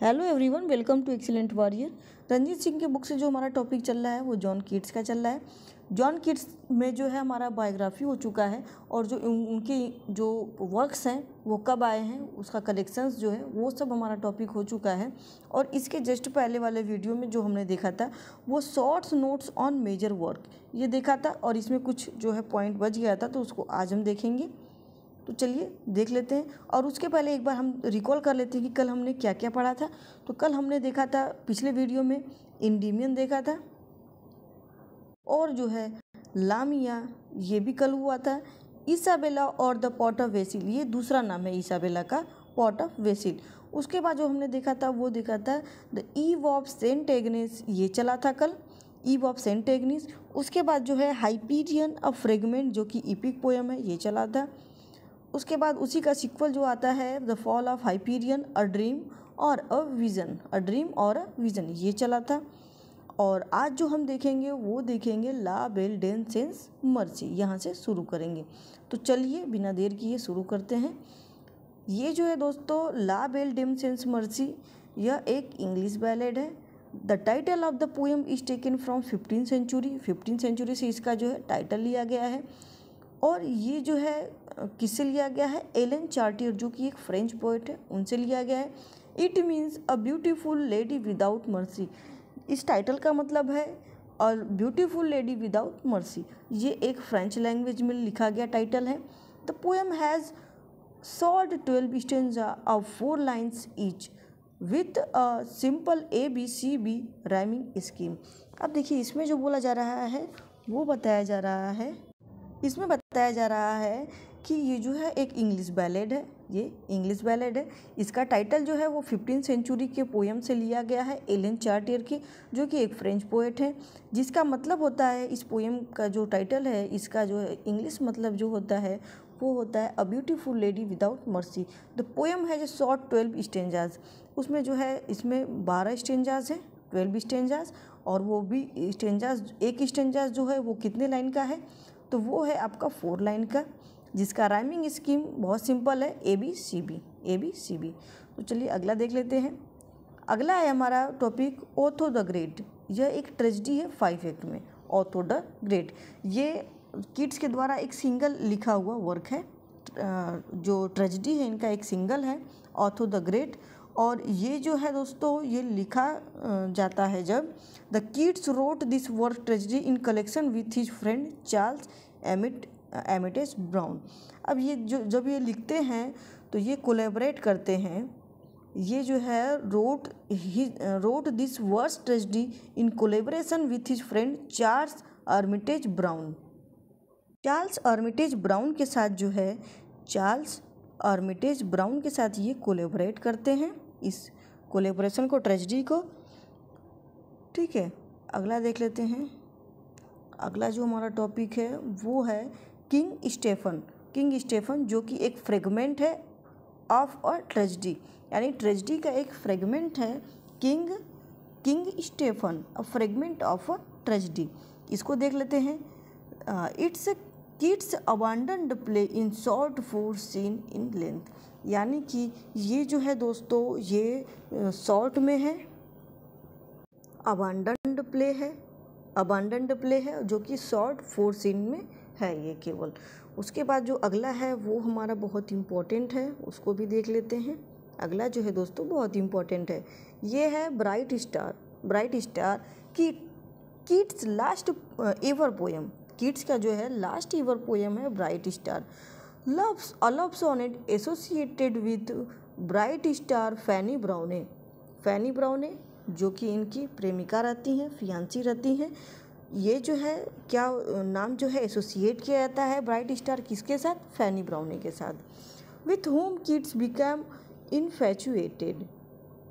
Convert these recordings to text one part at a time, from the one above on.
Hello everyone, welcome to excellent warrior. Ranjit Singh के book से जो हमारा टॉपिक चल रहा है वो जॉन कीट्स का चल रहा है। जॉन कीट्स में जो है हमारा बायोग्राफी हो चुका है और जो उनके जो वर्क्स हैं वो कब आए हैं, उसका कलेक्शंस जो है वो सब हमारा टॉपिक हो चुका है। और इसके जस्ट पहले वाले वीडियो में जो हमने देखा था वो shorts notes on major work ये देखा था और इसमें कुछ जो है पॉइंट बच गया था, तो उसको आज हम देखेंगे। तो चलिए देख लेते हैं। और उसके पहले एक बार हम रिकॉल कर लेते हैं कि कल हमने क्या क्या पढ़ा था। तो कल हमने देखा था पिछले वीडियो में इंडीमियन देखा था, और जो है लामिया ये भी कल हुआ था। इसाबेला और द पॉट ऑफ वेसिल ये दूसरा नाम है इसाबेला का, पॉट ऑफ वेसिल। उसके बाद जो हमने देखा था वो देखा था the Eve of Saint Agnes, ये चला था कल, ईव ऑफ सेंट एग्नेस। उसके बाद जो है हाइपीरियन अ फ्रेगमेंट जो कि इपिक पोएम है, ये चला था। उसके बाद उसी का सीक्वल जो आता है the fall of Hyperion, a dream और अ विज़न, अ ड्रीम और अ विज़न, ये चला था। और आज जो हम देखेंगे वो देखेंगे ला बेल डेन सेंस मर्सी, यहाँ से शुरू करेंगे। तो चलिए बिना देर किए शुरू करते हैं। ये जो है दोस्तों La Belle Dame sans Merci, यह एक इंग्लिश बैलेड है। The title of the poem is taken from 15th century, 15th century से इसका जो है टाइटल लिया गया है। और ये जो है किससे लिया गया है, एलन चार्टियर जो कि एक फ्रेंच पोएट है, उनसे लिया गया है। It means a beautiful lady without mercy, इस टाइटल का मतलब है और ब्यूटीफुल लेडी विदाउट मर्सी, ये एक फ्रेंच लैंग्वेज में लिखा गया टाइटल है। The poem has short 12 stanza of 4 lines each with a simple ABCB rhyming scheme. अब देखिए इसमें जो बोला जा रहा है वो बताया जा रहा है, इसमें बताया जा रहा है कि ये जो है एक इंग्लिश बैलेड है, ये इंग्लिश बैलेड है। इसका टाइटल जो है वो 15th सेंचुरी के पोएम से लिया गया है, एलन चार्टियर के, जो कि एक फ्रेंच पोएट है। जिसका मतलब होता है, इस पोएम का जो टाइटल है इसका जो है इंग्लिश मतलब जो होता है वो होता है a beautiful lady without mercy. The poem है जो शॉर्ट 12 स्टेंजाज, उसमें जो है इसमें 12 स्टेंजाज है, 12 स्टेंजाज। और वो भी स्टेंजाज, एक स्टेंजाज जो है वो कितने लाइन का है, तो वो है आपका 4 लाइन का, जिसका राइमिंग स्कीम बहुत सिंपल है ABCB, ABCB। तो चलिए अगला देख लेते हैं। अगला है हमारा टॉपिक ओथो द ग्रेट, यह एक ट्रेजेडी है 5 एक्ट में। ओथो द ग्रेट ये कीट्स के द्वारा एक सिंगल लिखा हुआ वर्क है, जो ट्रेजेडी है इनका एक सिंगल है ओथो द ग्रेट। और ये जो है दोस्तों ये लिखा जाता है जब the Keats wrote this work tragedy in collection with his friend Charles Armitage Brown. अब ये जो जब ये लिखते हैं तो ये कोलैबोरेट करते हैं, ये जो है wrote this verse tragedy in collaboration with his friend Charles Armitage Brown. Charles Armitage Brown के साथ जो है, चार्ल्स आर्मिटेज ब्राउन के साथ ये कोलैबोरेट करते हैं, इस कोलैबोरेशन को, ट्रेजेडी को। ठीक है, अगला देख लेते हैं। अगला जो हमारा टॉपिक है वो है किंग स्टेफन। किंग स्टेफन जो कि एक फ्रेगमेंट है ऑफ अ ट्रेजेडी, यानी ट्रेजेडी का एक फ्रेगमेंट है King Stephen, a fragment of a tragedy. इसको देख लेते हैं। It's Keats abandoned play in short 4 scene in length, यानी कि ये जो है दोस्तों ये शॉर्ट में है, अबांडन्ड प्ले है जो कि शॉर्ट 4 सीन में है ये केवल। उसके बाद जो अगला है वो हमारा बहुत इम्पोर्टेंट है, उसको भी देख लेते हैं। अगला जो है दोस्तों बहुत इम्पोर्टेंट है, ये है ब्राइट स्टार। ब्राइट स्टार की Keats last ever poem, Keats का जो है लास्ट एवर पोएम है bright star. A love sonnet associated with bright star Fanny Brawne. Fanny Brawne जो कि इनकी प्रेमिका रहती हैं, फियांसी रहती हैं। ये जो है क्या नाम जो है एसोसिएट किया जाता है ब्राइट स्टार किसके साथ, फैनी ब्राउने के साथ। With whom Keats become infatuated.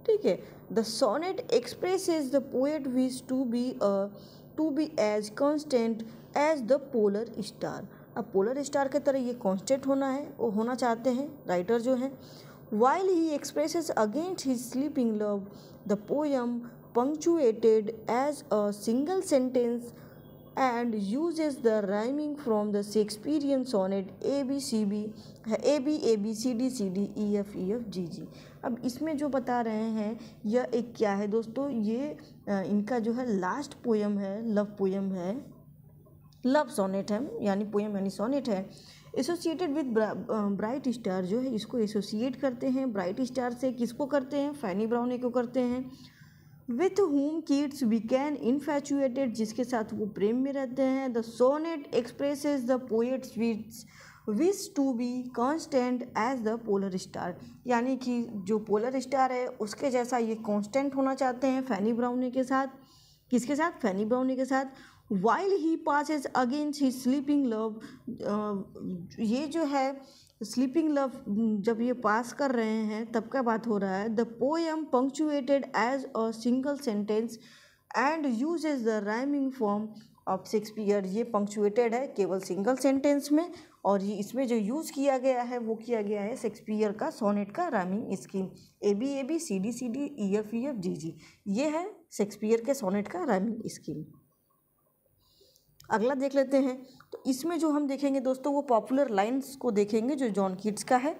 ठीक है, the sonnet expresses the poet wish to be as constant as the polar star. अब पोलर स्टार की तरह ये कॉन्स्टेंट होना है, वो होना चाहते हैं राइटर जो हैं। While he expresses against his sleeping love, the poem punctuated as a single sentence and uses the rhyming from the Shakespearean sonnet A B C B C D C D E F G G। अब इसमें जो बता रहे हैं यह एक क्या है दोस्तों, ये इनका जो है लास्ट पोयम है, लव पोयम है, लव सोनेट है, यानी पोयम यानी सोनेट है। एसोसिएटेड विद ब्राइट स्टार, जो है इसको एसोसिएट करते हैं ब्राइट स्टार से। किसको करते हैं? फैनी ब्राउनी को करते हैं। With whom Keats became infatuated, जिसके साथ वो प्रेम में रहते हैं। The sonnet expresses the poet's wish to be constant as the polar star, यानी कि जो पोलर स्टार है उसके जैसा ये कांस्टेंट होना चाहते हैं फैनी ब्राउनी के साथ। किसके साथ? फैनी ब्राउनी के साथ। While he passes against his sleeping love, ये जो है स्लीपिंग लव जब ये पास कर रहे हैं तब का बात हो रहा है। The poem punctuated as a single sentence and uses the rhyming form of Shakespeare, ये पंक्चुएटेड है केवल सिंगल सेंटेंस में, और ये इसमें जो यूज़ किया गया है वो किया गया है शेक्सपियर का सोनेट का rhyming scheme. A B C D E F G G, ये है शेक्सपियर के सोनेट का राइमिंग स्कीम। अगला देख लेते हैं। तो इसमें जो हम देखेंगे दोस्तों वो पॉपुलर लाइंस को देखेंगे जो जॉन कीट्स का है।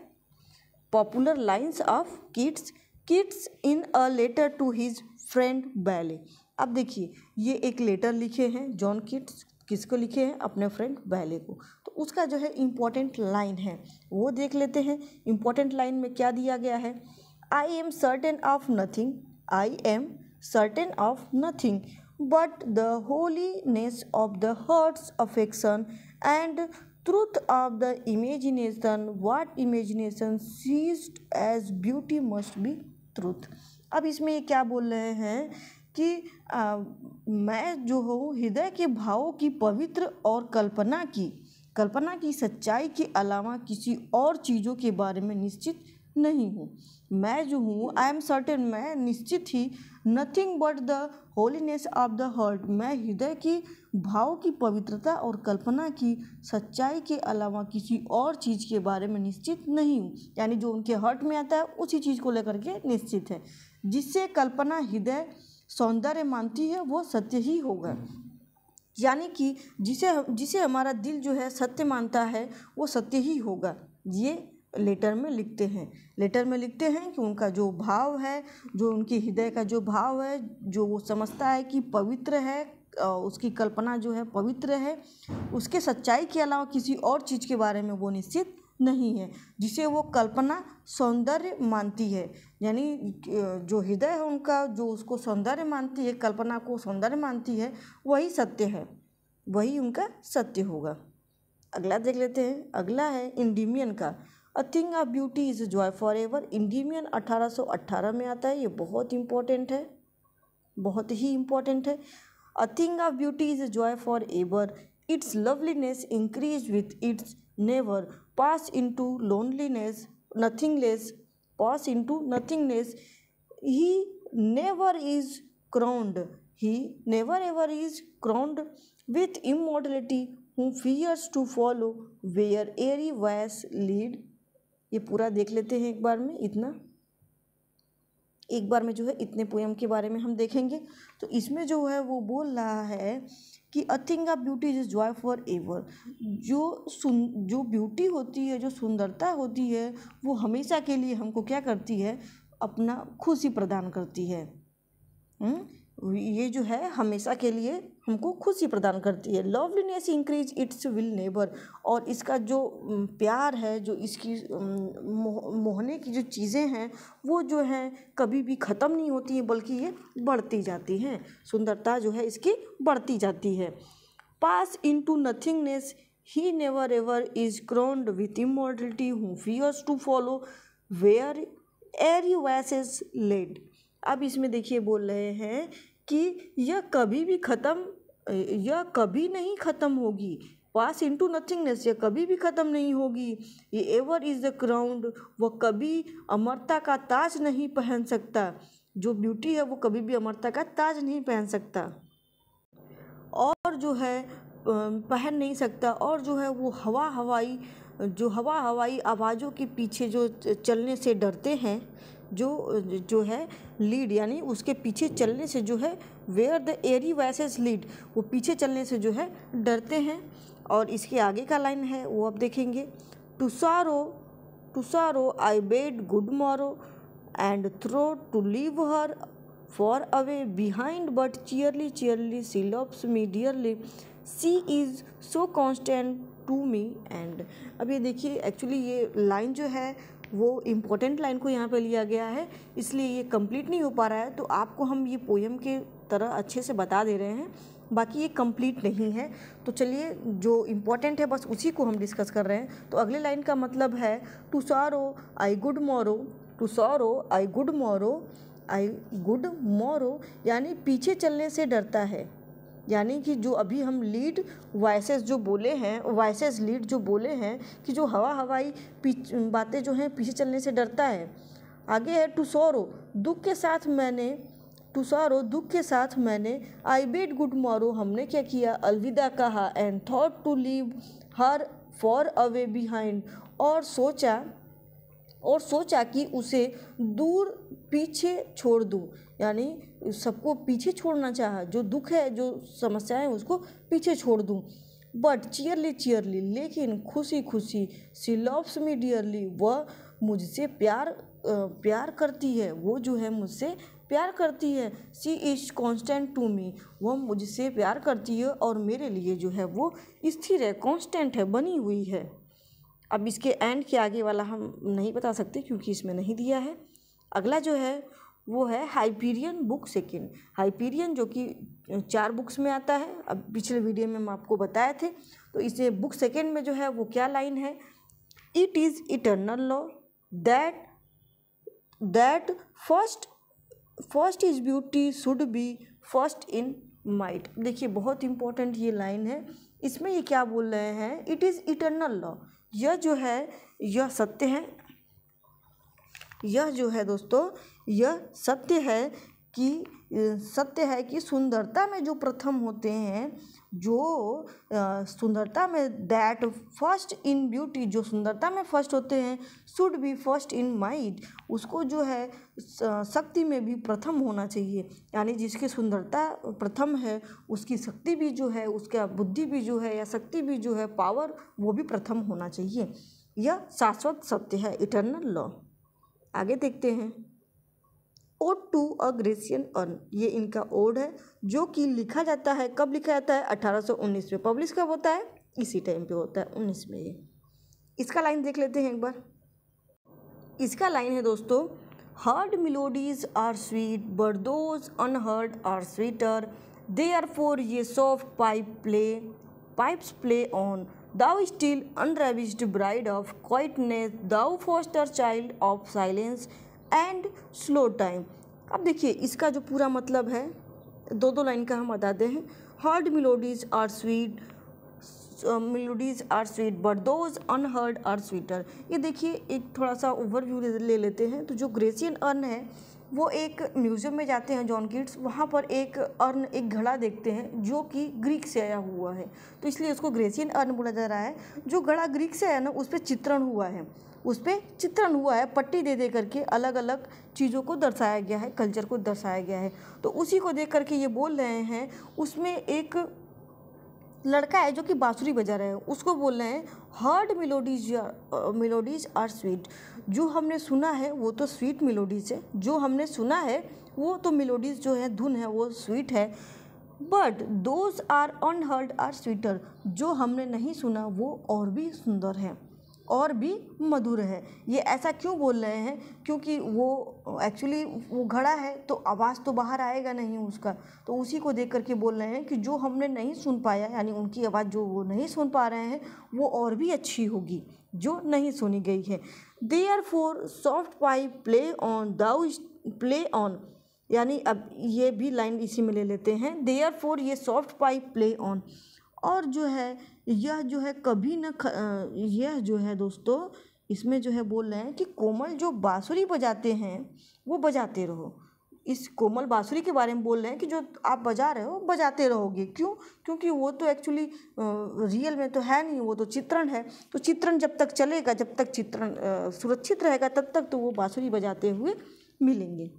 Popular lines of Keats in a letter to his friend Bailey. अब देखिए ये एक लेटर लिखे हैं जॉन कीट्स, किसको लिखे हैं? अपने फ्रेंड बैले को। तो उसका जो है इम्पॉर्टेंट लाइन है वो देख लेते हैं। इम्पॉर्टेंट लाइन में क्या दिया गया है? I am certain of nothing but the holiness of the heart's affection and truth of the imagination, what imagination seized as beauty must be truth। अब इसमें ये क्या बोल रहे हैं कि मैं जो हूँ हृदय के भावों की पवित्र और कल्पना की सच्चाई के अलावा किसी और चीज़ों के बारे में निश्चित नहीं हूँ। मैं जो हूँ आई एम सर्टेन, मैं निश्चित ही nothing but the holiness of the heart, मैं हृदय की भाव की पवित्रता और कल्पना की सच्चाई के अलावा किसी और चीज़ के बारे में निश्चित नहीं हूँ, यानी जो उनके हार्ट में आता है उसी चीज़ को लेकर के निश्चित है। जिससे कल्पना हृदय सौंदर्य मानती है वो सत्य ही होगा, यानी कि जिसे हमारा दिल जो है सत्य मानता है वो सत्य ही होगा। ये लेटर में लिखते हैं कि उनका जो भाव है, जो उनके हृदय का जो भाव है, जो वो समझता है कि पवित्र है, उसकी कल्पना जो है पवित्र है, उसके सच्चाई के अलावा किसी और चीज़ के बारे में वो निश्चित नहीं है, जिसे वो कल्पना सौंदर्य मानती है। यानी जो हृदय है उनका, जो उसको सौंदर्य मानती है, कल्पना को सौंदर्य मानती है, वही सत्य है, वही उनका सत्य होगा। अगला देख लेते हैं। अगला है इंडिमियन का। A thing of beauty is joy for ever. Endymion 1818 में आता है, ये बहुत इम्पोर्टेंट है, बहुत ही इम्पोर्टेंट है। A thing of beauty is joy for ever, its loveliness increase with its never, pass into loneliness nothingless, pass into nothingness, he never is crowned with immortality, who fears to follow where airy ways lead। ये पूरा देख लेते हैं एक बार में जो है इतने पोएम के बारे में हम देखेंगे। तो इसमें जो है वो बोल रहा है कि अ thing of beauty is Joy for ever, जो ब्यूटी होती है, जो सुंदरता होती है, वो हमेशा के लिए हमको क्या करती है? अपना खुशी प्रदान करती है। ये जो है हमेशा के लिए हमको खुशी प्रदान करती है। Loveliness increase its will never, और इसका जो प्यार है, जो इसकी मोहने की जो चीज़ें हैं वो जो हैं कभी भी ख़त्म नहीं होती हैं, बल्कि ये बढ़ती जाती हैं। सुंदरता जो है इसकी बढ़ती जाती है। Pass into nothingness, he never ever is crowned with immortality, who fears to follow where airy voices lead. अब इसमें देखिए बोल रहे हैं कि यह कभी नहीं ख़त्म होगी। पास इनटू नथिंगनेस, यह कभी भी ख़त्म नहीं होगी। ये एवर इज़ द क्राउन्ड, वह कभी अमरता का ताज नहीं पहन सकता। जो ब्यूटी है वो कभी भी अमरता का ताज नहीं पहन सकता, और जो है पहन नहीं सकता, और जो है वो हवा हवाई आवाज़ों के पीछे जो चलने से डरते हैं, जो जो है लीड, यानी उसके पीछे चलने से जो है, where the airy voices lead, वो पीछे चलने से जो है डरते हैं। और इसके आगे का लाइन है वो आप देखेंगे, to sorrow I bade good morrow and throw to leave her far away behind, but cheerily she loves me dearly, she is so constant to me। and अब ये देखिए, एक्चुअली ये लाइन जो है वो इम्पोर्टेंट लाइन को यहाँ पे लिया गया है, इसलिए ये कंप्लीट नहीं हो पा रहा है, तो आपको हम ये पोएम के तरह अच्छे से बता दे रहे हैं, बाकी ये कंप्लीट नहीं है। तो चलिए, जो इम्पोर्टेंट है बस उसी को हम डिस्कस कर रहे हैं। तो अगले लाइन का मतलब है, to sorrow I good morrow, to sorrow I good morrow, यानी पीछे चलने से डरता है। यानी कि जो अभी हम लीड वॉइसेस जो बोले हैं, वॉइसेस लीड जो बोले हैं कि जो हवाई बातें जो हैं पीछे चलने से डरता है। आगे है टू sorrow, दुख के साथ मैंने आई बेड गुड मॉरो, हमने क्या किया, अलविदा कहा, and thought to leave her far away behind, और सोचा कि उसे दूर पीछे छोड़ दूँ, यानी सबको पीछे छोड़ना चाहा, जो दुख है, जो समस्याएं उसको पीछे छोड़ दूँ। बट चीयरली, लेकिन खुशी सी लव्स मी डियरली, वह मुझसे प्यार करती है, वो जो है मुझसे प्यार करती है। She is constant to me, वह मुझसे प्यार करती है और मेरे लिए जो है वो स्थिर है, कांस्टेंट है, बनी हुई है। अब इसके एंड के आगे वाला हम नहीं बता सकते क्योंकि इसमें नहीं दिया है। अगला जो है वो है हाइपीरियन बुक सेकेंड। हाइपीरियन जो कि 4 बुक्स में आता है, अब पिछले वीडियो में हम आपको बताए थे। तो इसे बुक सेकेंड में जो है वो क्या लाइन है, it is eternal law that first is beauty should be first in might. देखिए, बहुत इंपॉर्टेंट ये लाइन है। इसमें ये क्या बोल रहे हैं, इट इज़ इटर्नल लॉ, यह जो है यह सत्य है, यह जो है दोस्तों यह सत्य है कि सुंदरता में जो प्रथम होते हैं, जो सुंदरता में दैट फर्स्ट इन ब्यूटी, जो सुंदरता में फर्स्ट होते हैं, should be first in might, उसको जो है शक्ति में भी प्रथम होना चाहिए। यानी जिसकी सुंदरता प्रथम है उसकी शक्ति भी जो है, उसका बुद्धि भी जो है या शक्ति भी जो है, पावर, वो भी प्रथम होना चाहिए। यह शाश्वत सत्य है, इटर्नल लॉ। आगे देखते हैं, ode to a Grecian urn, ये इनका ओड है जो कि लिखा जाता है, कब लिखा जाता है, 1819 में। पब्लिश कब होता है, इसी टाइम पे होता है, 19 में। ये इसका लाइन देख लेते हैं एक बार। इसका लाइन है दोस्तों, heard melodies are sweet but those unheard are sweeter, therefore ye soft pipes play on, thou still unravished bride of quietness, thou foster child of silence and slow time। अब देखिए, इसका जो पूरा मतलब है, दो लाइन का हम बताते हैं। Heard melodies are sweet but those unheard are sweeter. ये देखिए, एक थोड़ा सा ओवरव्यू ले लेते हैं। तो जो ग्रेसियन अर्न है, वो एक म्यूज़ियम में जाते हैं जॉन कीट्स, वहाँ पर एक घड़ा देखते हैं जो कि ग्रीक से आया हुआ है, तो इसलिए उसको ग्रेसियन अर्न बोला जा रहा है। जो घड़ा ग्रीक से आया ना, उस पर चित्रण हुआ है, पट्टी दे करके अलग अलग चीज़ों को दर्शाया गया है, कल्चर को दर्शाया गया है। तो उसी को देख करके ये बोल रहे हैं, उसमें एक लड़का है जो कि बांसुरी बजा रहा है, उसको बोल रहे हैं हर्ड मेलोडीज आर स्वीट। जो हमने सुना है वो तो स्वीट मेलोडीज है, जो हमने सुना है वो तो मेलोडीज जो है, धुन है, वो स्वीट है। But those are unheard are sweeter, जो हमने नहीं सुना वो और भी सुंदर है, और भी मधुर है। ये ऐसा क्यों बोल रहे हैं, क्योंकि वो एक्चुअली वो घड़ा है तो आवाज़ तो बाहर आएगा नहीं उसका, तो उसी को देख करके बोल रहे हैं कि जो हमने नहीं सुन पाया, यानी उनकी आवाज़ जो वो नहीं सुन पा रहे हैं, वो और भी अच्छी होगी जो नहीं सुनी गई है। Therefore soft pipe play on, thou play on, यानी अब ये भी लाइन इसी में ले लेते हैं। Therefore ye soft pipe play on, और जो है यह जो है कभी न यह जो है दोस्तों, इसमें जो है बोल रहे हैं कि कोमल जो बांसुरी बजाते हैं वो बजाते रहो। इस कोमल बांसुरी के बारे में बोल रहे हैं कि जो आप बजा रहे हो बजाते रहोगे। क्यों? क्योंकि वो तो एक्चुअली रियल में तो है नहीं, वो तो चित्रण है। तो चित्रण जब तक चलेगा, जब तक चित्रण सुरक्षित रहेगा, तब तक तो वो बांसुरी बजाते हुए मिलेंगे।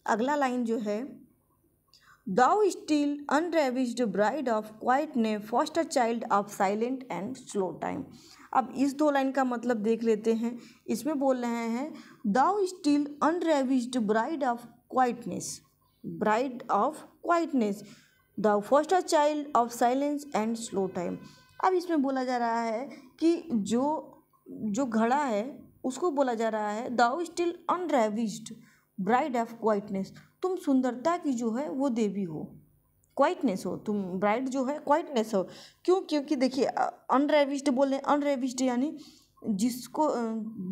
अगला लाइन जो है, Thou still unravished bride of quietness, foster child of silent and slow time। अब इस दो लाइन का मतलब देख लेते हैं। इसमें बोल रहे हैं Thou still unravished bride of quietness, bride of quietness, thou foster child of silence and slow time। अब इसमें बोला जा रहा है कि जो घड़ा है उसको बोला जा रहा है Thou still unravished bride of quietness, तुम सुंदरता की जो है वो देवी हो, क्वाइटनेस हो, तुम ब्राइड जो है क्वाइटनेस हो। क्यों? क्योंकि देखिए अनरेविस्ड बोल रहे हैं, अनरेविस्ड यानी जिसको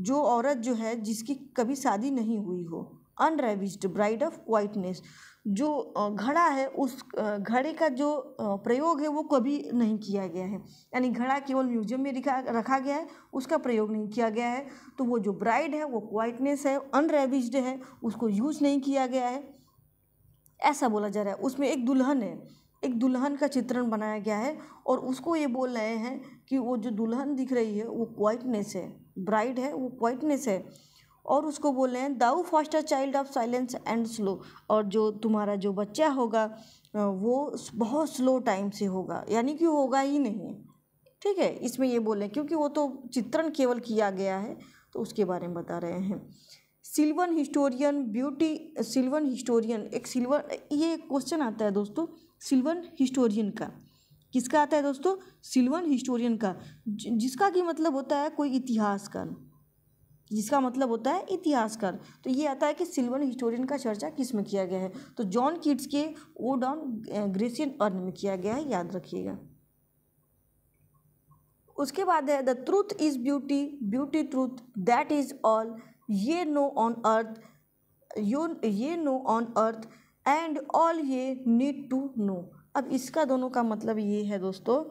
जो औरत जो है जिसकी कभी शादी नहीं हुई हो, अनरेविस्ड ब्राइड ऑफ क्वाइटनेस। जो घड़ा है उस घड़े का जो प्रयोग है वो कभी नहीं किया गया है, यानी घड़ा केवल म्यूजियम में रखा गया है, उसका प्रयोग नहीं किया गया है। तो वो जो ब्राइड है वो क्वाइटनेस है, अनरेविस्ड है, उसको यूज नहीं किया गया है, ऐसा बोला जा रहा है। उसमें एक दुल्हन है, एक दुल्हन का चित्रण बनाया गया है और उसको ये बोल रहे हैं कि वो जो दुल्हन दिख रही है वो क्वाइटनेस है, ब्राइड है वो क्वाइटनेस है। और उसको बोल रहे हैं thou foster child of silence and slow, और जो तुम्हारा जो बच्चा होगा वो बहुत स्लो टाइम से होगा, यानी कि होगा ही नहीं। ठीक है, इसमें ये बोले क्योंकि वो तो चित्रण केवल किया गया है तो उसके बारे में बता रहे हैं। सिल्वन हिस्टोरियन ब्यूटी, सिल्वन हिस्टोरियन एक सिल्वर, ये क्वेश्चन आता है दोस्तों सिल्वन हिस्टोरियन का, किसका आता है दोस्तों? सिल्वन हिस्टोरियन का, जिसका कि मतलब होता है कोई इतिहासकार, जिसका मतलब होता है इतिहासकार। तो ये आता है कि सिल्वन हिस्टोरियन का चर्चा किस में किया गया है, तो जॉन कीट्स के ओड ऑन ग्रेसियन अर्न में किया गया है, याद रखिएगा। उसके बाद है the truth is beauty, beauty truth, that is all ये नो ऑन अर्थ, ये know on earth and all ये नीड टू नो। अब इसका दोनों का मतलब ये है दोस्तों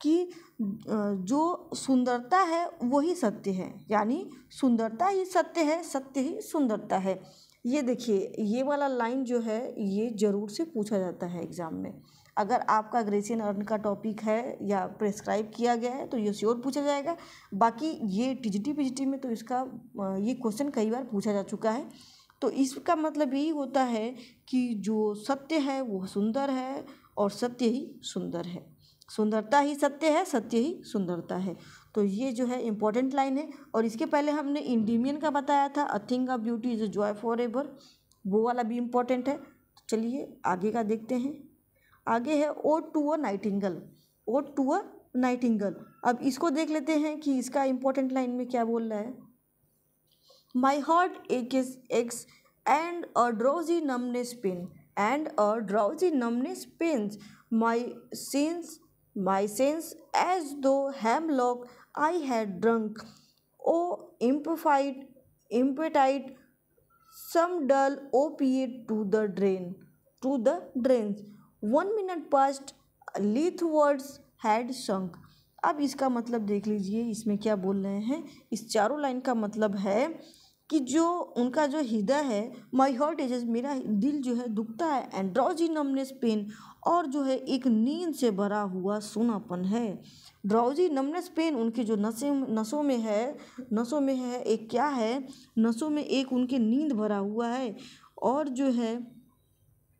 कि जो सुंदरता है वही सत्य है, यानी सुंदरता ही सत्य है, सत्य ही सुंदरता है। ये देखिए ये वाला लाइन जो है ये ज़रूर से पूछा जाता है एग्ज़ाम में। अगर आपका ग्रेसियन अर्न का टॉपिक है या प्रेस्क्राइब किया गया है तो ये श्योर पूछा जाएगा। बाकी ये टीजीटी पीजीटी में तो इसका ये क्वेश्चन कई बार पूछा जा चुका है। तो इसका मतलब यही होता है कि जो सत्य है वो सुंदर है और सत्य ही सुंदर है, सुंदरता ही सत्य है, सत्य ही सुंदरता है। तो ये जो है इम्पोर्टेंट लाइन है। और इसके पहले हमने इंडिमियन का बताया था, अ thing of beauty is a joy for ever, वो वाला भी इम्पोर्टेंट है। तो चलिए आगे का देखते हैं। आगे है ode to a nightingale, ode to a nightingale. अब इसको देख लेते हैं कि इसका इम्पोर्टेंट लाइन में क्या बोल रहा है। My heart aches and a drowsy numbness pain, and a drowsy numbness pains my sense as though hemlock I had drunk. Oh, impetite, some dull opiate to the drains. 1 minute past, leathwards had sunk। अब इसका मतलब देख लीजिए इसमें क्या बोल रहे हैं। इस चारों लाइन का मतलब है कि जो उनका जो हृदय है, माई हार्ट एजेस, मेरा दिल जो है दुखता है, एंड ड्राउजी नमनेस पेन, और जो है एक नींद से भरा हुआ सोनापन है। ड्राउजी नमनेस पेन उनके जो नसों में है एक क्या है, नसों में एक उनके नींद भरा हुआ है। और जो है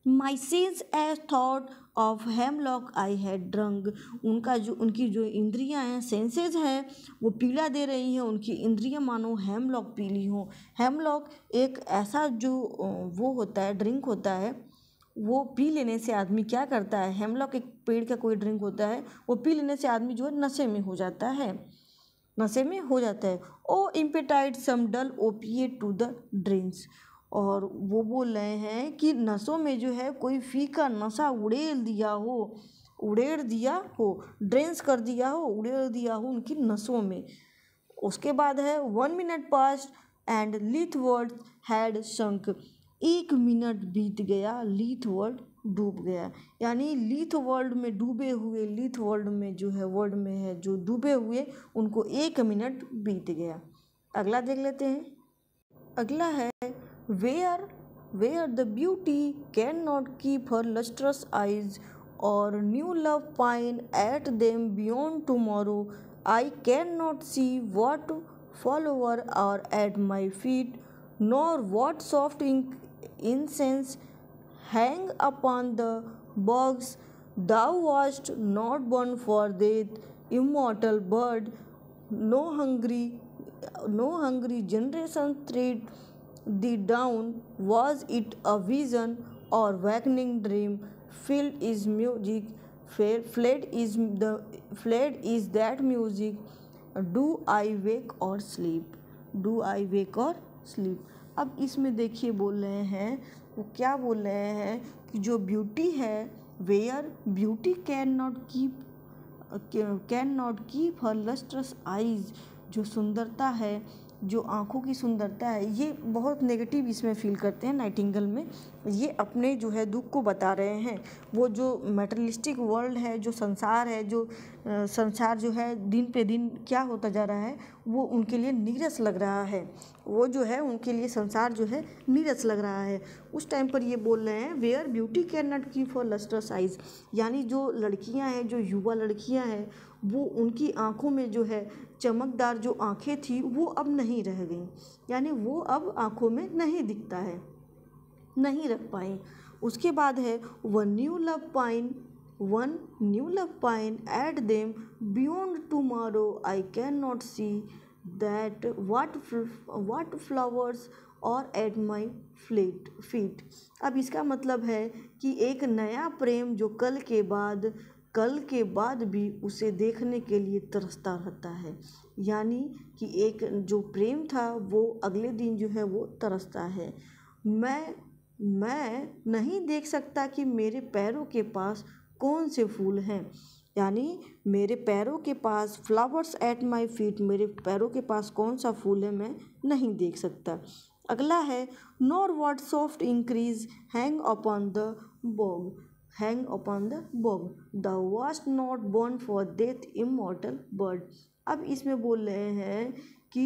my sense as thought of hemlock I had drunk, उनकी जो इंद्रियां हैं, सेंसेज हैं, वो पीला दे रही हैं, उनकी इंद्रियां मानो हेमलॉक पीली हों। हेमलॉक एक ऐसा जो वो होता है, ड्रिंक होता है, वो पी लेने से आदमी क्या करता है, हेमलॉक एक पेड़ का कोई ड्रिंक होता है, वो पी लेने से आदमी जो है नशे में हो जाता है, नशे में हो जाता है। ओ इम्पेटाइट सम डल ओपिएट टू द ड्रिंक्स, और वो बोल रहे हैं कि नसों में जो है कोई फीका नशा उड़ेल दिया हो, ड्रेंस कर दिया हो, उड़ेल दिया हो उनकी नसों में। उसके बाद है 1 minute passed and Lethewards had sunk, 1 मिनट बीत गया, लीथवर्ड डूब गया, यानी लीथ वर्ल्ड में डूबे हुए, लीथ वर्ल्ड में जो है वर्ल्ड में है जो डूबे हुए, उनको 1 मिनट बीत गया। अगला देख लेते हैं। अगला है where the beauty cannot keep her lustrous eyes or new love pine at them beyond tomorrow, I cannot see what follower are at my feet nor what soft incense hang upon the bogs. Thou wast not born for that immortal bird. No hungry generation tread thee down. Was it a vision or wakening dream? Filled is music, fled is that music. Do I wake or sleep? Do I wake or sleep. अब इसमें देखिए बोल रहे हैं, वो क्या बोल रहे हैं कि जो ब्यूटी है, where beauty can not keep her lustrous eyes, जो सुंदरता है, जो आँखों की सुंदरता है, ये बहुत नेगेटिव इसमें फील करते हैं नाइटिंगेल में। ये अपने जो है दुख को बता रहे हैं। वो जो मेटरलिस्टिक वर्ल्ड है, जो संसार है, जो संसार जो है दिन पे दिन क्या होता जा रहा है, वो उनके लिए नीरस लग रहा है। वो जो है उनके लिए संसार जो है नीरस लग रहा है। उस टाइम पर ये बोल रहे हैं where beauty can not keep for lustrous eyes, यानी जो लड़कियां हैं, जो युवा लड़कियां हैं, वो उनकी आँखों में जो है चमकदार जो आँखें थी वो अब नहीं रह गई, यानी वो अब आँखों में नहीं दिखता है, नहीं रख पाई। उसके बाद है one new love pine at them beyond tomorrow I can not see that watt flowers और एट माई फीट। अब इसका मतलब है कि एक नया प्रेम जो कल के बाद भी उसे देखने के लिए तरसता रहता है, यानी कि एक जो प्रेम था वो अगले दिन जो है वो तरसता है। मैं नहीं देख सकता कि मेरे पैरों के पास कौन से फूल हैं, यानी मेरे पैरों के पास फ्लावर्स एट माई फीट, मेरे पैरों के पास कौन सा फूल है मैं नहीं देख सकता। अगला है nor what soft increase hang upon the bough thou wast not born for that immortal bird। अब इसमें बोल रहे हैं कि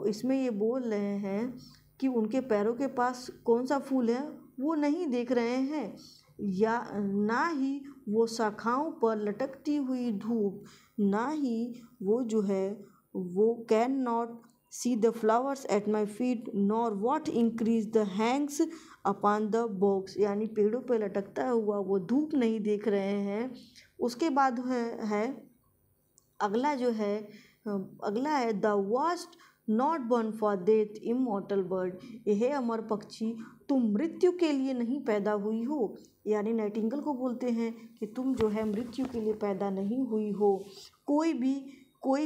इसमें ये बोल रहे हैं कि उनके पैरों के पास कौन सा फूल है वो नहीं देख रहे हैं, या ना ही वो शाखाओं पर लटकती हुई धूप, ना ही वो जो है वो can not see the flowers at my feet nor what increase the Hanks upon the box, यानी पेड़ों पर लटकता हुआ वो धूप नहीं देख रहे हैं। उसके बाद है अगला है the vast not burn for death immortal bird, यह अमर पक्षी तुम मृत्यु के लिए नहीं पैदा हुई हो, यानी नाइटिंगेल को बोलते हैं कि तुम जो है मृत्यु के लिए पैदा नहीं हुई हो। कोई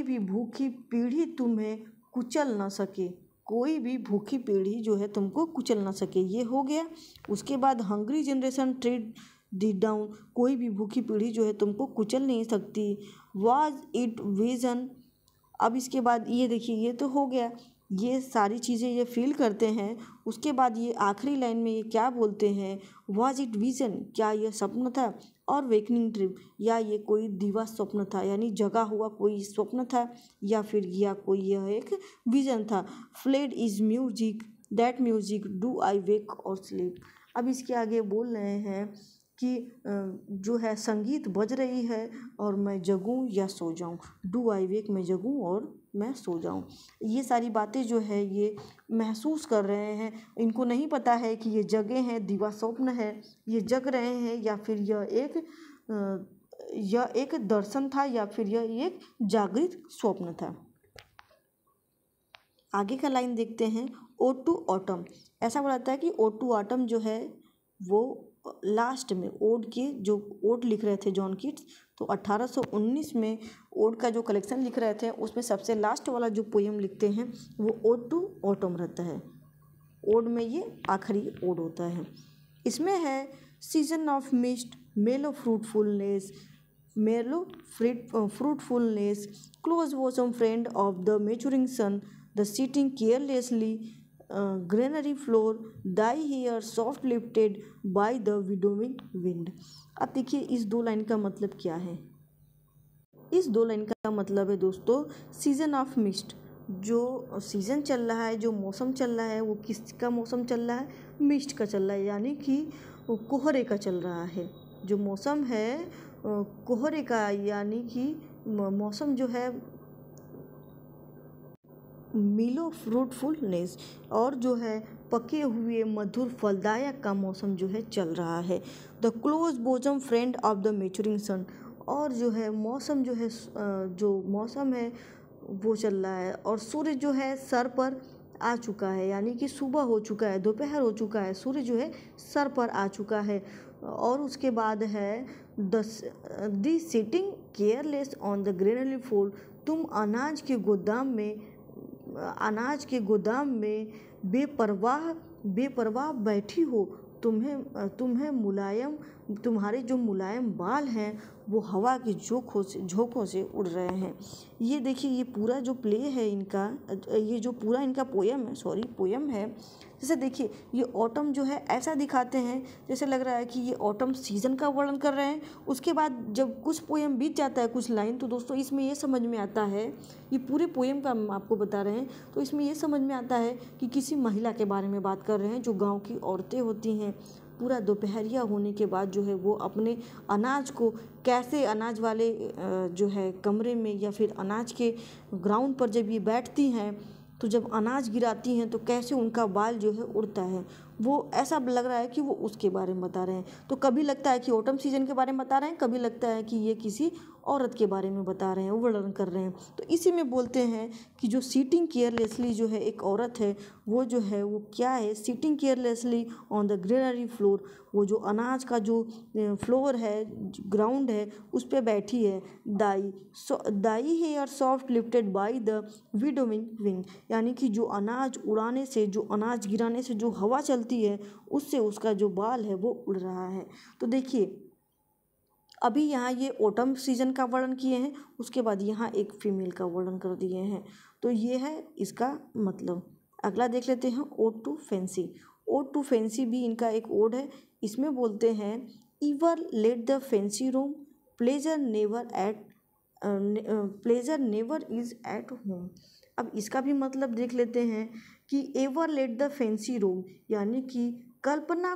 भी भूखी पीढ़ी तुम्हें कुचल ना सके, कोई भी भूखी पीढ़ी जो है तुमको कुचल ना सके, ये हो गया। उसके बाद हंग्री जनरेशन ट्रेड दी डाउन, कोई भी भूखी पीढ़ी जो है तुमको कुचल नहीं सकती। वाज इट विजन, अब इसके बाद ये देखिए ये तो हो गया, ये सारी चीज़ें ये फील करते हैं। उसके बाद ये आखिरी लाइन में ये क्या बोलते हैं, वाज इट विजन, क्या यह स्वप्न था, और वेकनिंग ड्रीम, या ये कोई दिवा स्वप्न था, यानी जगा हुआ कोई स्वप्न था, या फिर कोई यह एक विजन था। Fled is music that music do I wake or sleep. अब इसके आगे बोल रहे हैं कि जो है संगीत बज रही है और मैं जगूं या सो जाऊं, डू आई वेक, मैं जगूं और मैं सो जाऊं। ये सारी बातें जो है ये महसूस कर रहे हैं, इनको नहीं पता है कि ये जगे हैं, दिवा स्वप्न है, ये जग रहे हैं, या फिर यह एक दर्शन था, या फिर यह एक जागृत स्वप्न था। आगे का लाइन देखते हैं, ओ टू ऑटम। ऐसा बताता है कि ओ टू ऑटम जो है वो लास्ट में ओड के जो ओड लिख रहे थे जॉन कीट्स, तो 1819 में ओड का जो कलेक्शन लिख रहे थे उसमें सबसे लास्ट वाला जो पोएम लिखते हैं वो ओड टू ऑटम रहता है। ओड में ये आखिरी ओड होता है। इसमें है season of mist mellow fruitfulness close bosom friend of the maturing sun the sitting carelessly granary floor thy hair soft lifted by the winnowing wind. अब देखिए इस दो लाइन का मतलब क्या है। इस दो लाइन का मतलब है दोस्तों सीजन ऑफ मिस्ट, जो सीज़न चल रहा है, जो मौसम चल रहा है वो किसका मौसम चल रहा है, मिस्ट का चल रहा है, यानी कि कोहरे का चल रहा है। जो मौसम है कोहरे का, यानी कि मौसम जो है मिलो फ्रूटफुलनेस, और जो है पके हुए मधुर फलदायक का मौसम जो है चल रहा है। The close bosom friend of the maturing sun, और जो है मौसम जो है जो मौसम है वो चल रहा है, और सूर्य जो है सर पर आ चुका है, यानी कि सुबह हो चुका है, दोपहर हो चुका है, सूर्य जो है सर पर आ चुका है। और उसके बाद है the sitting careless on the granary fold, तुम अनाज के गोदाम में बेपरवाह बैठी हो, तुम्हें मुलायम, तुम्हारे जो मुलायम बाल हैं वो हवा के झोंकों से उड़ रहे हैं। ये देखिए, ये पूरा जो प्ले है इनका, ये जो पूरा इनका पोयम है, जैसे देखिए ये ऑटम जो है ऐसा दिखाते हैं जैसे लग रहा है कि ये ऑटम सीजन का वर्णन कर रहे हैं। उसके बाद जब कुछ पोयम बीत जाता है कुछ लाइन, तो दोस्तों इसमें ये समझ में आता है, ये पूरे पोयम का हम आपको बता रहे हैं, तो इसमें ये समझ में आता है कि किसी महिला के बारे में बात कर रहे हैं जो गाँव की औरतें होती हैं। पूरा दोपहरिया होने के बाद जो है वो अपने अनाज को कैसे, अनाज वाले जो है कमरे में या फिर अनाज के ग्राउंड पर जब ये बैठती हैं, तो जब अनाज गिराती हैं तो कैसे उनका बाल जो है उड़ता है, वो ऐसा लग रहा है कि वो उसके बारे में बता रहे हैं। तो कभी लगता है कि ऑटम सीजन के बारे में बता रहे हैं, कभी लगता है कि ये किसी औरत के बारे में बता रहे हैं, वर्णन कर रहे हैं। तो इसी में बोलते हैं कि जो सीटिंग केयरलेसली जो है एक औरत है, वो जो है वो क्या है, sitting carelessly on the granary floor, वो जो अनाज का जो फ्लोर है, ग्राउंड है, उस पर बैठी है। Thy hair soft lifted by the winnowing wing, यानी कि जो अनाज उड़ाने से, जो अनाज गिराने से जो हवा चलती है, उससे उसका जो बाल है वो उड़ रहा है। तो देखिए अभी यहाँ ये ऑटम सीजन का वर्णन किए हैं, उसके बाद यहाँ एक फीमेल का वर्णन कर दिए हैं। तो ये है इसका मतलब। अगला देख लेते हैं, ode to fancy. Ode to fancy भी इनका एक ओड है। इसमें बोलते हैं ever let the fancy roam, pleasure never is at home. अब इसका भी मतलब देख लेते हैं कि ever let the fancy roam, यानी कि कल्पना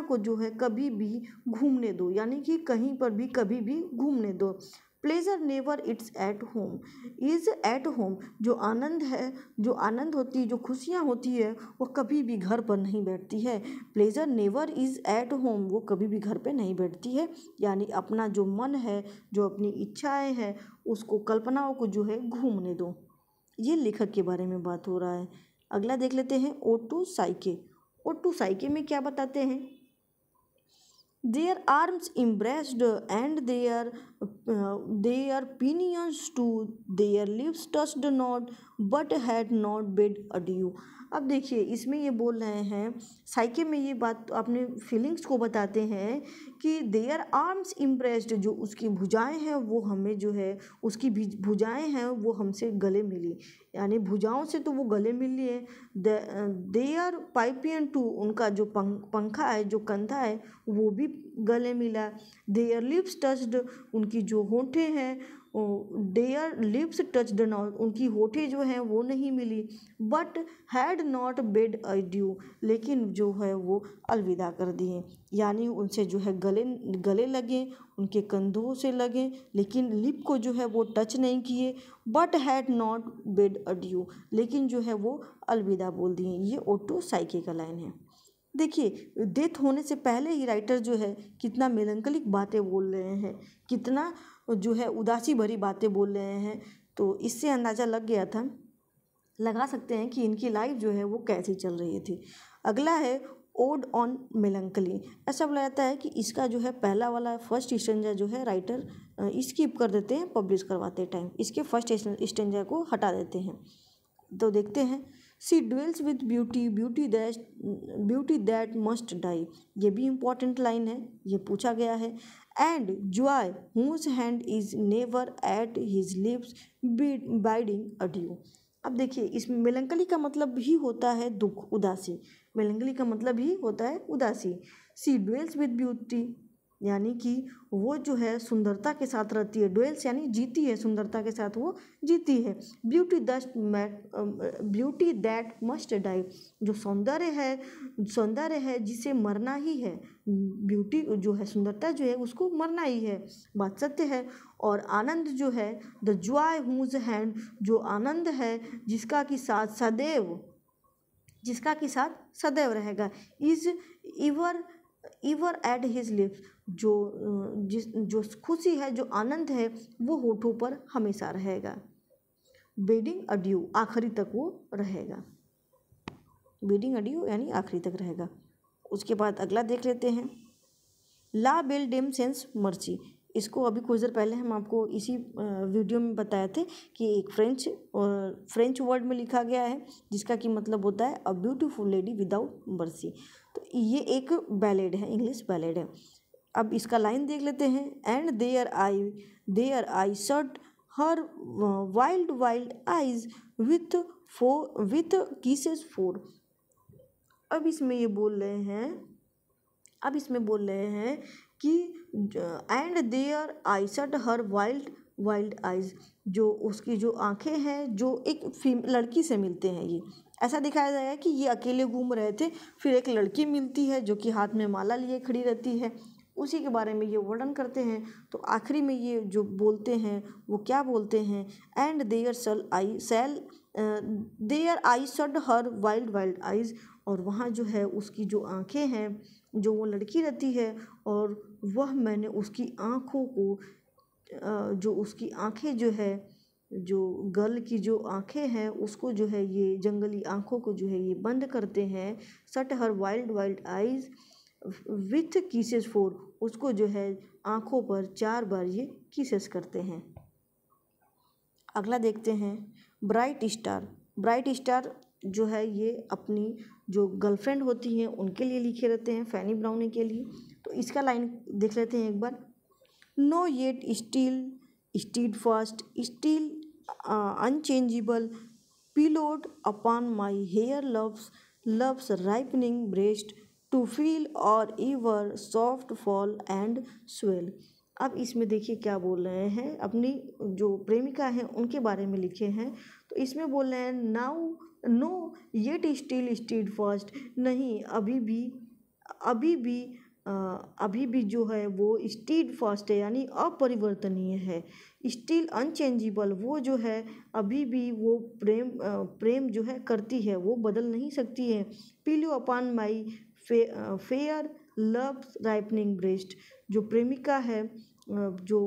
को जो है कभी भी घूमने दो, यानी कि कहीं पर भी कभी भी घूमने दो। Pleasure never it's at home, is at home, जो आनंद है, जो आनंद होती है, जो खुशियाँ होती है, वो कभी भी घर पर नहीं बैठती है। Pleasure never is at home, वो कभी भी घर पे नहीं बैठती है, यानी अपना जो मन है, जो अपनी इच्छाएं हैं, उसको, कल्पनाओं को जो है घूमने दो। ये लेखक के बारे में बात हो रहा है। अगला देख लेते हैं, ode to Psyche. Ode to Psyche में क्या बताते हैं, their arms embraced and their pinions to their lips touched not but had not bid adieu। अब देखिए इसमें ये बोल रहे हैं, साइके में ये बात अपने फीलिंग्स को बताते हैं कि देयर आर्म्स इम्प्रेस्ड, जो उसकी भुजाएं हैं वो हमें जो है, उसकी भुजाएं हैं वो हमसे गले मिली, यानी भुजाओं से तो वो गले मिली है। देयर पाइपियन टू, उनका जो पंखा है, जो कंधा है, वो भी गले मिला। देयर लिप्स टच्ड, उनकी जो होठे हैं, देयर लिप्स टच्ड नॉट, उनकी होठे जो हैं वो नहीं मिली। But had not bid adieu, लेकिन जो है वो अलविदा कर दिए, यानी उनसे जो है गले लगे, उनके कंधों से लगे, लेकिन लिप को जो है वो टच नहीं किए। But had not bid adieu, लेकिन जो है वो अलविदा बोल दिए। ये ओटो साइके का लाइन है। देखिए डेथ होने से पहले ही राइटर जो है कितना मेलंकलिक बातें बोल रहे हैं, कितना जो है उदासी भरी बातें बोल रहे हैं। तो इससे अंदाज़ा लगा सकते हैं कि इनकी लाइफ जो है वो कैसी चल रही थी। अगला है ओड ऑन मेलंकली। ऐसा बोला जाता है कि इसका जो है पहला वाला फर्स्ट स्टेंजा जो है राइटर स्किप कर देते हैं पब्लिश करवाते टाइम, इसके फर्स्ट स्टेंजा को हटा देते हैं। तो देखते हैं, she dwells with beauty that must die, ये भी इम्पॉर्टेंट लाइन है, ये पूछा गया है। And joy whose hand is never at his lips bidding adieu. अब देखिए इसमें मेलंकली का मतलब भी होता है दुख, उदासी। मेलंकली का मतलब ही होता है उदासी। सी ड्वेल्स विथ ब्यूटी यानी कि वो जो है सुंदरता के साथ रहती है, ड्वेल्स यानी जीती है, सुंदरता के साथ वो जीती है। ब्यूटी दैट मस्ट डाई, जो सौंदर्य है जिसे मरना ही है, ब्यूटी जो है सुंदरता जो है उसको मरना ही है, बात सत्य है। और आनंद जो है, द जॉय हुज हैंड, जो आनंद है जिसका कि साथ सदैव रहेगा, इज इवर एट हिज लिप्स, जो खुशी है, जो आनंद है वो होठों पर हमेशा रहेगा। बिडिंग अड्यू, आखिरी तक वो रहेगा, बिडिंग अड्यू यानी आखिरी तक रहेगा। उसके बाद अगला देख लेते हैं, ला बेल डेम सेंस मर्ची। इसको अभी कुछ देर पहले हम आपको इसी वीडियो में बताए थे कि एक फ्रेंच वर्ड में लिखा गया है जिसका कि मतलब होता है a beautiful lady without mercy. तो ये एक बैलेड है, इंग्लिश बैलेड है। अब इसका लाइन देख लेते हैं, and there I shut her wild eyes with kisses four. अब इसमें बोल रहे हैं कि and there I shut her wild eyes, जो उसकी जो आंखें हैं जो एक लड़की से मिलते हैं। ये ऐसा दिखाया जाएगा कि ये अकेले घूम रहे थे, फिर एक लड़की मिलती है जो कि हाथ में माला लिए खड़ी रहती है, उसी के बारे में ये वर्णन करते हैं। तो आखिरी में ये जो बोलते हैं वो क्या बोलते हैं, and there I shut her wild eyes, और वहाँ जो है उसकी जो आंखें हैं, जो वो लड़की रहती है, और वह मैंने उसकी आँखों को जो उसकी आंखें जो है, जो गर्ल की जो आंखें हैं उसको जो है ये जंगली आंखों को जो है ये बंद करते हैं। Shut her wild eyes with kisses four, उसको जो है आंखों पर 4 बार ये किसेस करते हैं। अगला देखते हैं, ब्राइट स्टार जो है ये अपनी जो गर्लफ्रेंड होती हैं उनके लिए लिखे रहते हैं, फैनी ब्राउनी के लिए। तो इसका लाइन देख लेते हैं एक बार, no yet steadfast still unchangeable pillowed upon my hair love's ripening breast to feel or ever soft fall and swell. अब इसमें देखिए क्या बोल रहे हैं, अपनी जो प्रेमिका हैं उनके बारे में लिखे हैं। तो इसमें बोल रहे हैं, now know yet still fast, नहीं अभी भी जो है वो स्टीड फास्ट है यानी अपरिवर्तनीय है। स्टिल अनचेंजेबल, वो जो है अभी भी वो प्रेम जो है करती है, वो बदल नहीं सकती है। Pillow upon my fair loves ripening breast, जो प्रेमिका है, जो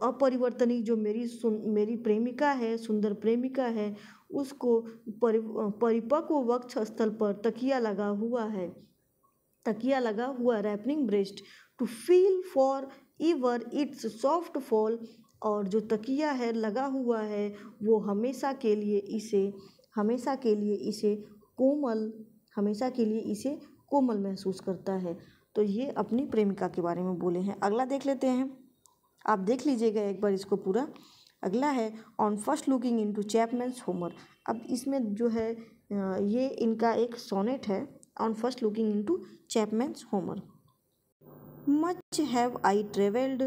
अपरिवर्तनीय जो मेरी प्रेमिका है, सुंदर प्रेमिका है, उसको परिपक्व वक्ष स्थल पर तकिया लगा हुआ ripening breast to feel for ever its soft fall, और जो तकिया है लगा हुआ है वो हमेशा के लिए इसे कोमल महसूस करता है। तो ये अपनी प्रेमिका के बारे में बोले हैं। अगला देख लेते हैं, आप देख लीजिएगा एक बार इसको पूरा। अगला है on first looking into Chapman's Homer. अब इसमें जो है ये इनका एक सोनेट है, on first looking into Chapman's Homer. Much have I travelled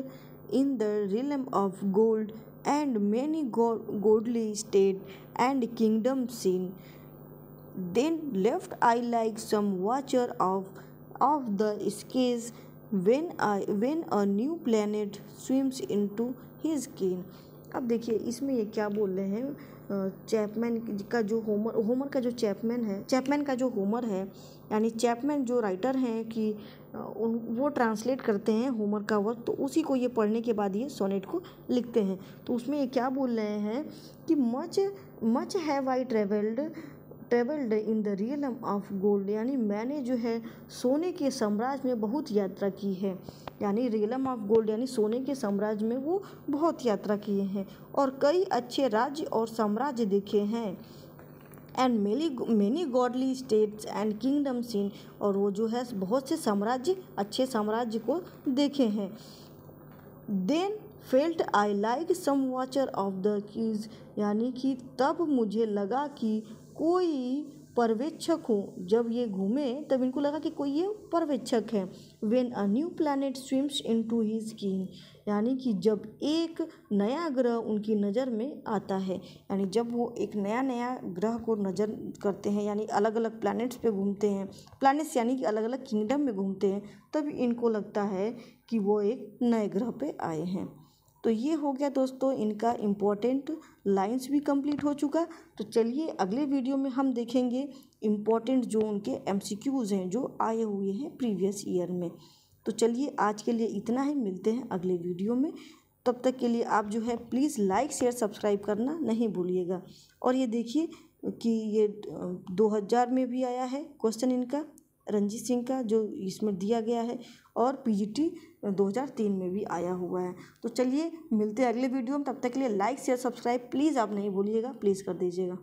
in the realm of gold and many goodly state and kingdom seen, then left I like some watcher of the skies when a new planet swims into his ken। अब देखिए इसमें ये क्या बोल रहे हैं, Chapman का जो होमर का जो चैपमैन का जो होमर है, यानी चैपमैन जो राइटर हैं कि वो ट्रांसलेट करते हैं होमर का वर्क, तो उसी को ये पढ़ने के बाद ये सोनेट को लिखते हैं। तो उसमें ये क्या बोल रहे हैं कि much have I travelled in the realm of gold, यानी मैंने जो है सोने के साम्राज्य में बहुत यात्रा की है, यानी रियलम ऑफ गोल्ड यानी सोने के साम्राज्य में वो बहुत यात्रा किए हैं, और कई अच्छे राज्य और साम्राज्य देखे हैं। And many goodly states and kingdom seen, और वो जो है बहुत से अच्छे साम्राज्य को देखे हैं। Then felt I like some watcher of the skies, यानी कि तब मुझे लगा कि कोई पर्यवेक्षक हों, जब ये घूमे तब इनको लगा कि कोई ये पर्यवेक्षक है। When a new planet swims into his skin, यानी कि जब एक नया ग्रह उनकी नज़र में आता है, यानी जब वो एक नया नया ग्रह को नज़र करते हैं, यानी अलग अलग प्लैनेट्स पे घूमते हैं, प्लैनेट्स यानी कि अलग अलग किंगडम में घूमते हैं, तब इनको लगता है कि वो एक नए ग्रह पे आए हैं। तो ये हो गया दोस्तों इनका इम्पोर्टेंट लाइंस भी कंप्लीट हो चुका। तो चलिए अगले वीडियो में हम देखेंगे इम्पोर्टेंट जो उनके एमसीक्यूज़ हैं जो आए हुए हैं प्रीवियस ईयर में। तो चलिए आज के लिए इतना ही, मिलते हैं अगले वीडियो में। तब तक के लिए आप जो है प्लीज़ लाइक शेयर सब्सक्राइब करना नहीं भूलिएगा। और ये देखिए कि ये 2000 में भी आया है क्वेश्चन इनका, रंजीत सिंह का, जो इसमें दिया गया है, और पीजीटी 2003 में भी आया हुआ है। तो चलिए मिलते हैं अगले वीडियो में, तब तक के लिए लाइक शेयर सब्सक्राइब प्लीज़ आप नहीं भूलिएगा, प्लीज़ कर दीजिएगा।